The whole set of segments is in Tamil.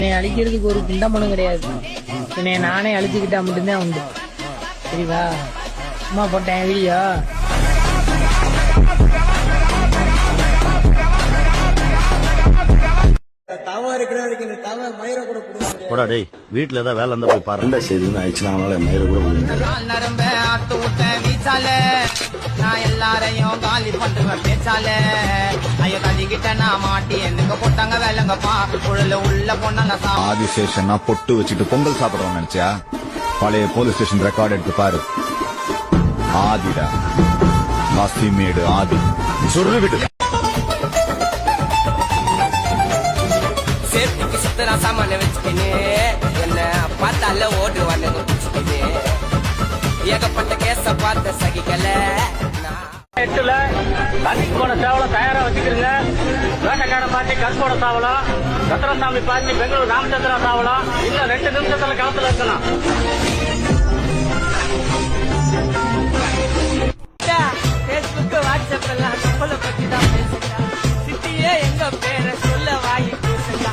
என்னை அழிக்கிறதுக்கு ஒரு குண்டமனும் கிடையாது. என்னை நானே அழிச்சுக்கிட்டா மட்டும்தான் உண்டு. சரிவா? சும்மா போட்டேன் வீடியோ. போடா டேய், வீட்டுல ஏதாவது வேலை இருந்தா போய் பாரு. செய்தி ஆயிடுச்சுன்னா அவனால மயிரை கூட நான் எல்லாரையும் காலி பண்றேன் பேச்சால ஐயோ தள்ளிக்கிட்ட நான் மாட்டி எனக்கு போட்டாங்க வேலைங்கப்பா குழல உள்ள போனாங்க. ஆதிசேஷன் பொட்டு வச்சுட்டு பொங்கல் சாப்பிடுவோம் நினைச்சா? பழைய போலீஸ் ஸ்டேஷன் ரெக்கார்ட் எடுத்து பாரு. ஆதிடா, காசிமேடு ஆதி சொல்லு விடு. சேஃப்டிக்கு சுத்தரா சாமான வச்சுக்கின்னு என்ன பார்த்தால ஓடு வந்து ஏகப்பட்ட கேச பார்த்த சகிக்கல. 8ல தண்ணிக்கு போன சேவலம் தயாரா வச்சுக்கிறீங்க. வேட்டைக்கார பாட்டி கற்போட சாவலம், சத்திரசாமி பாட்டி பெங்களூர் ராமச்சந்திரா சாவலம். இன்னும் 2 நிமிஷத்துல களத்துல இருக்கணும். பேஸ்புக் வாட்ஸ்அப் எல்லாம் கப்பலை பத்தி தான் பேசுங்க. சிட்டியே எங்க பேரை சொல்ல வாங்கி பேசுங்க.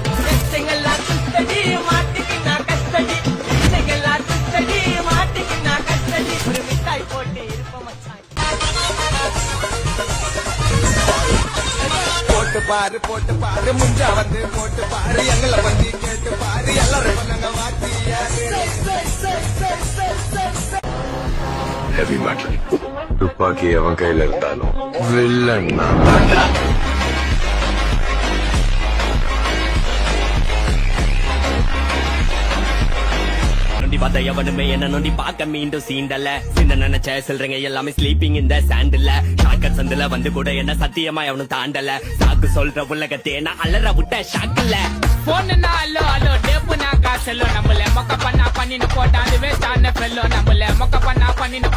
எல்லாம் சுத்தடி மாட்டிக்கினா கஸ்தடி, எல்லாம் சுத்தடி மாட்டிக்கினா கஸ்தடி. ஒரு மிட்டாய் போட்டு இருப்ப மச்சான். போட்டு பாரு முஞ்சா வந்து போட்டு பாரு எங்களை வந்து கேட்டு பாரு எல்லாரும் நாங்க ஹெவி மேட்டல். துப்பாக்கி அவன் கையில இருந்தாலும் வில்லன் நான். பார்த்த எவனுமே என்ன நோண்டி பார்க்க மீண்டும் சீண்டல. சின்ன நினைச்ச சொல்றீங்க எல்லாமே ஸ்லீப்பிங் இந்த சாண்டில். ஷாக்கர் சந்தில வந்து கூட என்ன சத்தியமா எவனும் தாண்டல. சாக்கு சொல்ற உலகத்தே நான் அலற விட்ட ஷாக்குல. போனா அல்லோ அல்லோ டேப்பு நான் காசல்லோ நம்மள மொக்க பண்ணா பண்ணின்னு போட்டா அது வேஸ்ட் ஆன ஃபெல்லோ நம்மள மொக்க பண்ணா பண்ணின்னு